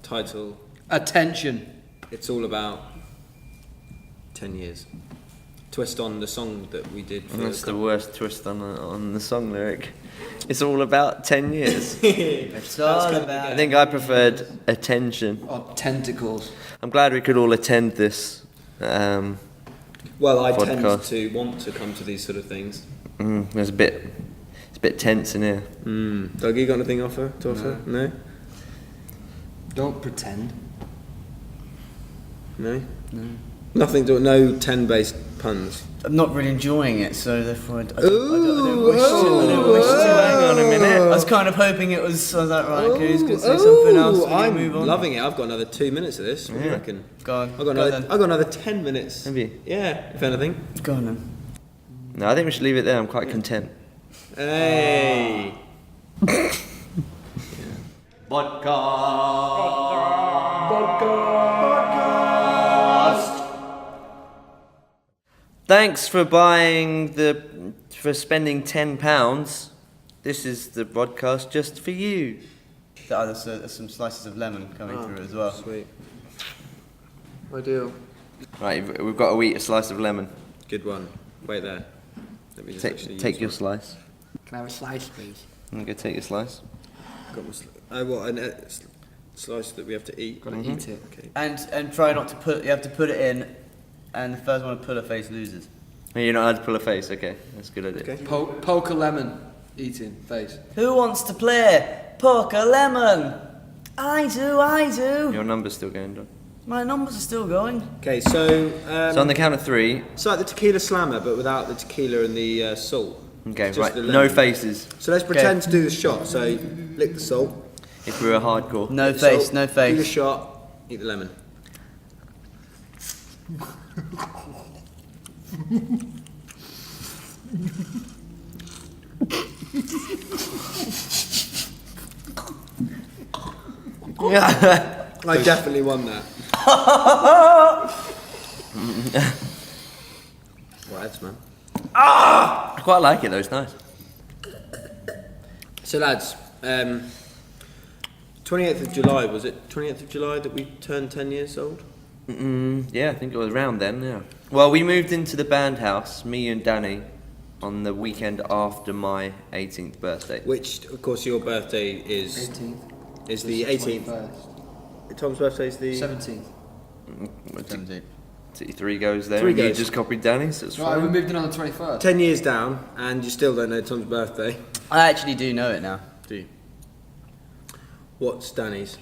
title. Attention. It's all about 10 years. Twist on the song that we did. That's the worst twist on the song lyric. It's all about 10 years. It's all about. I think I preferred attention. Or tentacles. I'm glad we could all attend this. Well, I podcast. tend to want to come to these sort of things. It's a bit tense in here. Doug, you got anything to offer? No? Don't pretend. No? No. Nothing to... No 10-based puns. I'm not really enjoying it, so therefore I don't Ooh, wish to. Hang on a minute. I was kind of hoping it was. I was like, right, okay, he's going to say something else. I'm move on. loving it. I've got another 2 minutes of this. What do you reckon? Go on. I've got another 10 minutes. Have you? Yeah, if anything. Go on then. No, I think we should leave it there. I'm quite content. Hey. Thanks for spending £10. This is the podcast just for you. There's some slices of lemon coming through as well. Sweet. Ideal. Right, we've got to eat a slice of lemon. Good one. Wait there. Let me just Take your slice. Can I have a slice, please? I'm going to take your slice. Got my slice that we have to eat. Got to eat it. Okay. And try not to put. You have to put it in, and the first one to pull a face loses. You're not allowed to pull a face. Okay, that's a good idea. Okay. Poke a lemon. Eating face. Who wants to play Poker Lemon? I do. Your number's still going, Don. My numbers are still going. Okay, so... So on the count of 3. It's like the tequila slammer, but without the tequila and the salt. Okay, Just right. the No lemon. faces. So let's pretend to do the shot. So lick the salt. If we're a hardcore. No lick the face. salt, No Do the face. shot. Eat the lemon. I definitely won that. Lads, man. I quite like it though. It's nice. So lads, 28th of July, was it 28th of July that we turned 10 years old? Yeah, I think it was around then. Yeah. Well, we moved into the band house, me and Danny, on the weekend after my 18th birthday. Which, of course, your birthday is 18th. is the 18th. Tom's birthday is the 17th. 17th. 3 goes there. 3 and You goes. just copied Danny, so it's Right, we fine. moved in on the 21st. 10 years down, and you still don't know Tom's birthday. I actually do know it now. Do you? What's Danny's?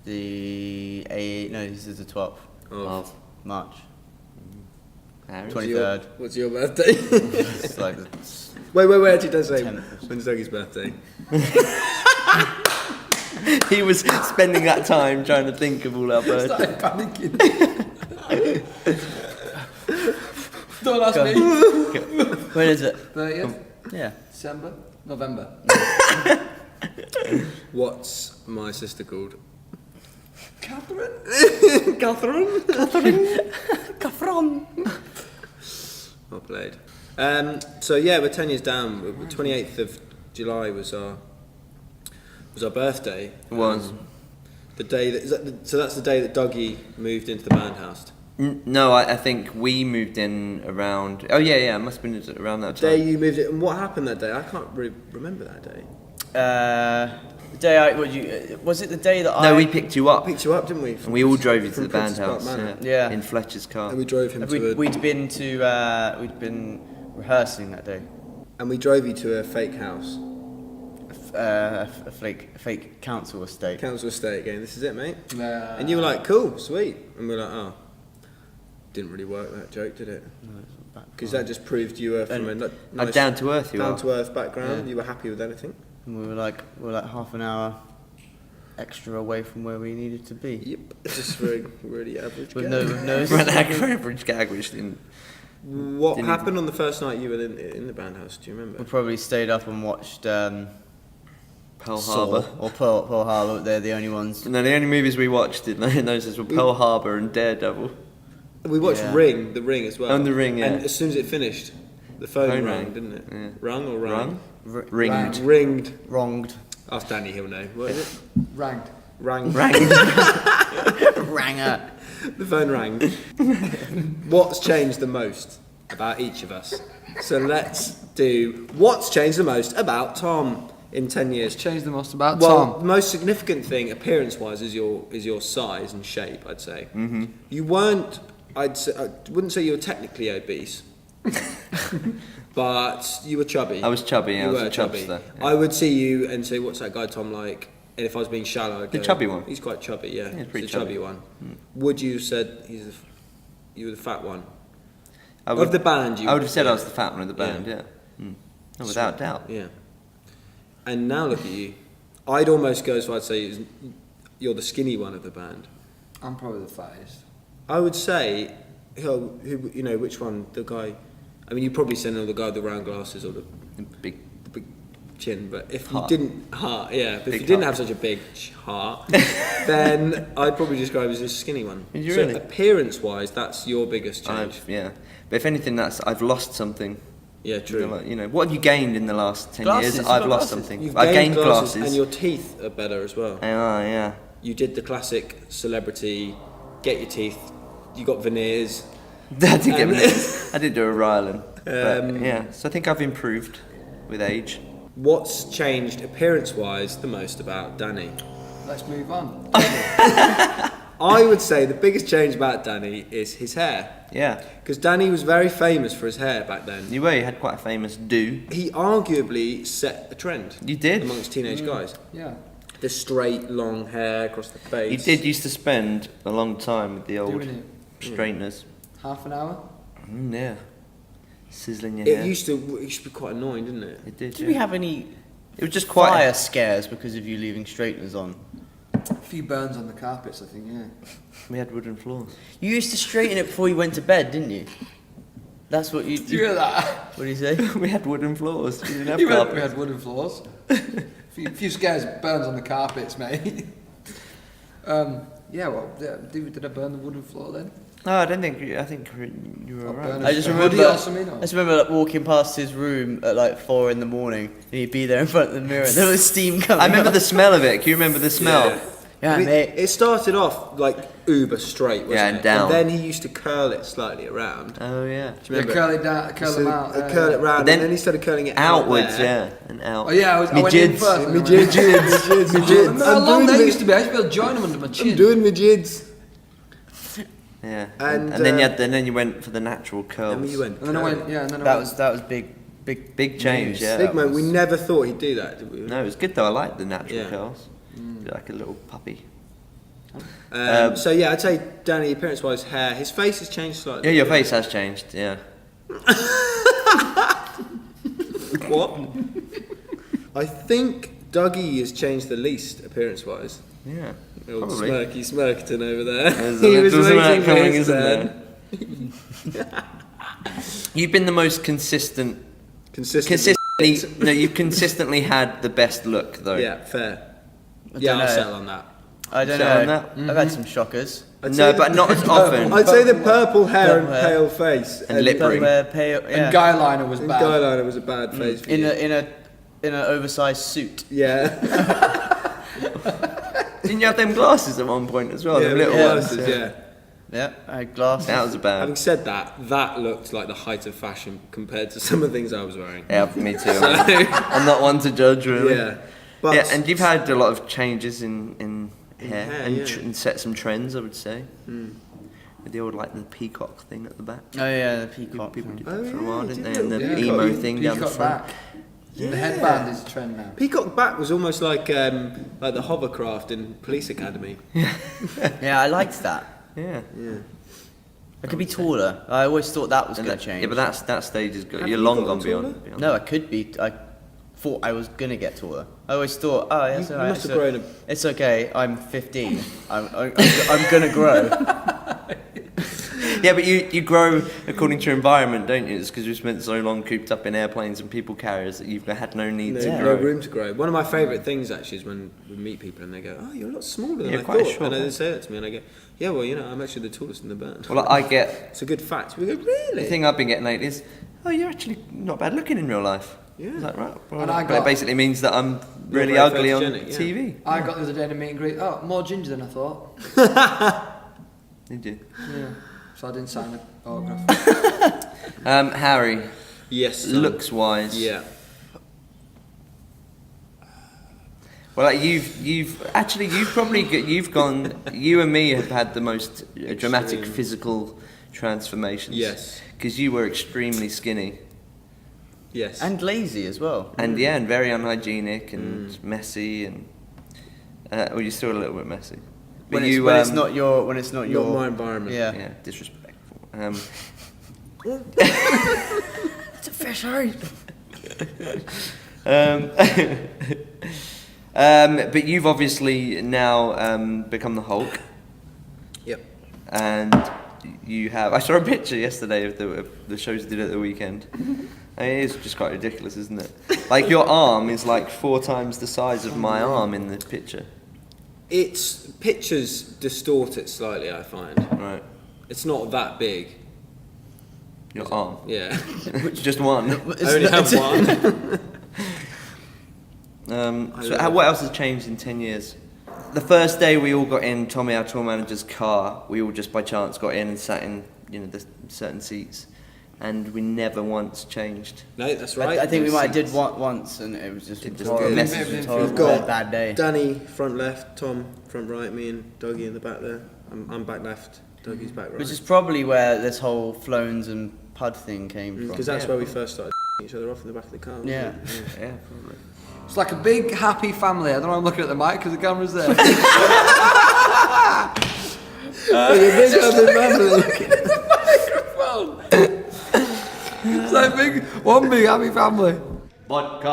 This is the 12th Of March. Harry? 23rd. What's your birthday? It's like the wait, actually don't say. 10th. When's Dougie's birthday? He was spending that time trying to think of all our birthdays. panicking. Don't ask me. When is it? 30th? Yeah. December? November? What's my sister called? Catherine? Catherine. Catherine. Well played. So yeah, we're 10 years down. 28th of July was our birthday. Was. The day so that's the day that Dougie moved into the band house. No, I think we moved in around... Oh, yeah, it must have been around that The day time. you moved it, and what happened that day? I can't really remember that day. The day was it the day that No, we picked you up. I picked you up, didn't we? And we all drove you to From the band Princess Park house. Manor. Yeah. In Fletcher's car. And we drove him to We'd been rehearsing that day. and we drove you to a fake house, A fake council estate. council estate again. This is it, mate. Uh, And you were like, "Cool, sweet," and we were like, "Oh, didn't really work that joke, did it?" Because that just proved you were from a nice, down to earth you are. down to earth background. Yeah. You were happy with anything. And we were like half an hour extra away from where we needed to be. Yep, just very really average. With guy. no Ran average gag, which didn't... What Didn't happened on the first night you were in the band house? Do you remember? We probably stayed up and watched Pearl Saw Harbor. or Pearl Harbor. They're the only ones. No, the only movies we watched in those were Pearl Harbor and Daredevil. We watched Yeah. The Ring as well. And The Ring, yeah. And as soon as it finished, the phone Phone rang, rang. didn't it? Yeah. Rung or rang? Ringed. Ringed. Wronged. Ask Danny, he'll know. What is it? Ranged. Rang. Ranger. The phone rang. What's changed the most about each of us? So let's do what's changed the most about Tom in 10 years. Changed the most about Well, Tom. the most significant thing, appearance-wise, is your size and shape. I'd say. Mm-hmm. You weren't. I wouldn't say you were technically obese, but you were chubby. I was chubby. Yeah, I You was were a chubby. chubster. I would see you and say, "What's that guy Tom like?" And if I was being shallow, I'd The go, chubby one? He's quite chubby. Yeah, he's pretty a chubby chubby. one. Would you have said you were the fat one? I would, Of the band, I would have said I was the fat one of the band. Yeah, No, without doubt. Yeah. And now look at you. I'd almost go as far as say you're the skinny one of the band. I'm probably the fattest. I would say, who you know, which one? The guy. I mean, you probably said the guy with the round glasses or the Big. big chin. But if Heart. you didn't heart, yeah. But if Big you didn't heart. have such a big heart, then I'd probably describe you as a skinny one. Did you so really? appearance-wise, that's your biggest change. But if anything, I've lost something. Yeah, true. What have you gained in the last 10 Glasses, years? you've I've got lost glasses. something. You've I've gained glasses. and your teeth are better as well. Yeah. You did the classic celebrity, get your teeth. You got veneers. I did get veneers. I did do a Rylan. Um, Yeah, so I think I've improved with age. What's changed appearance-wise the most about Danny? Let's move on. I would say the biggest change about Danny is his hair. Yeah. Because Danny was very famous for his hair back then. You had quite a famous do. He arguably set a trend. You did? Amongst teenage guys. Yeah. The straight, long hair across the face. You did used to spend a long time with the old Doing it. straighteners. Half an hour. Yeah. Sizzling your It hair. used to be quite annoying, didn't it? It did, Did yeah. we have any It was just quite... fire scares because of you leaving straighteners on? A few burns on the carpets, I think, yeah. We had wooden floors. You used to straighten it before you went to bed, didn't you? That's what you. Do you hear that? What do you say? We had wooden floors. We didn't have We carpets. had wooden floors. few scares, burns on the carpets, mate. Did I burn the wooden floor then? No, I don't think... I think you were I'll right. burn I just a remember. hoodie or something, or- I just remember like, walking past his room at like 4 in the morning, and he'd be there in front of the mirror. There was steam coming. I remember up. the smell of it. Can you remember the smell? Yeah. Yeah, I mean, mate. it started off like uber straight, wasn't Yeah, it? and down. And then he used to curl it slightly around. Oh, yeah. Do you remember? curl it down, curl them out. Curl it round, But then and then he started curling it Outwards, out there. yeah. And out. Oh yeah, I went in first. Me jids. Remember how long they used to be? I used to be able to join them under my I'm chin. doing me jids. Yeah. And, then you went for the natural curls. And you went. And then I went, yeah, and then I That went. was big Big change, news. yeah. Big man, we never thought he'd do that, did we? No, it was good though. I liked the natural Yeah. curls. Like a little puppy. So yeah, I'd say Danny, appearance-wise, hair. His face has changed slightly. Yeah, your face has changed. Yeah. What? I think Dougie has changed the least appearance-wise. Yeah. Old Probably. Smirky Smirkerton over there. There's He a was little waiting smirk for coming, his isn't turn. there? You've been the most consistent. Consistently. You've consistently had the best look though. Yeah, fair. I Yeah, don't I'll know. settle on that. I don't Settle on know. that? I've had some shockers. I'd No, say but not as often. I'd say the purple hair and Purple hair. pale face And lip ring. Pale, yeah. And guy liner was And bad. guy liner was a bad face for in you. an oversized suit. Yeah. Didn't you have them glasses at one point as well? Yeah, them little with ones. glasses, yeah. Yeah, I had glasses. That was bad. Having said that, that looked like the height of fashion compared to some of the things I was wearing. Yeah, me too. I'm not one to judge really. Yeah. But Yeah, and you've had a lot of changes in hair, hair, and, yeah. and set some trends, I would say. With the old like the peacock thing at the back. Oh yeah, the peacock. People did Oh, that for a yeah, while, you didn't did they? And the little emo peacock. thing down the Peacock front. back. Yeah. The headband is a trend now. Peacock back was almost like the hovercraft in Police Academy. Yeah, I liked that. Yeah. Yeah. I could be taller. I always thought that was And going that- to change. Yeah, but that stage is good. Have You're you long gotten gone beyond. taller? beyond No, I that. could be. I thought I was going to get taller. I always thought, oh, yeah, it's You alright. must have grown a... It's okay. I'm 15. I'm going to grow. Yeah, but you grow according to your environment, don't you? It's because you've spent so long cooped up in airplanes and people carriers that you've had no need No, to no grow. room to grow. One of my favourite things actually is when we meet people and they go, "Oh, you're a lot smaller than Yeah, I quite thought," short, and they yeah. say that to me, and I go, "Yeah, well, you know, I'm actually the tallest in the band." Well, I get It's a good fact. We go, "Really?" the thing I've been getting lately is, oh, you're actually not bad looking in real life. Yeah. It's like, right. Well, And I but it got- basically means that I'm really very ugly on photogenic, yeah. TV. I got the other day in a meet and greet. Oh, more ginger than I thought. Did you? Yeah. So I didn't sign the autograph. Harry, Yes. looks wise. Yeah. Well, like you've probably gone. You and me have had the most dramatic Extreme. physical transformations. Yes. Because you were extremely skinny Yes. And lazy as well. and and very unhygienic and messy and. Well, you're still a little bit messy. But When it's not your not my environment. Yeah. Yeah, disrespectful. It's a fish, Harry. But you've obviously now become the Hulk, Yep. and you have. I saw a picture yesterday of the shows you did at the weekend. I mean, it is just quite ridiculous, isn't it? Like your arm is like 4 times the size of my arm in the picture. It's pictures distort it slightly. I find Right. it's not that big. Your arm. Yeah. Just one. I only have one. What else has changed in 10 years? The first day we all got in Tommy, our tour manager's car, we all just by chance got in and sat in, the certain seats, and we never once changed. No, that's right. I think we Those might have did seats. one once, and it was just It just horrible. messed It was with horrible. We've got bad day. Danny front left, Tom front right, me and Dougie in the back there. I'm back left, Dougie's back right. Which is probably where this whole Flones and Pud thing came from. Because that's where we first started each other off in the back of the car. wasn't Yeah. it? Yeah, probably. It's like a big happy family. I don't know. I'm looking at the mic because the camera's there. It's like one big happy family. Vodka.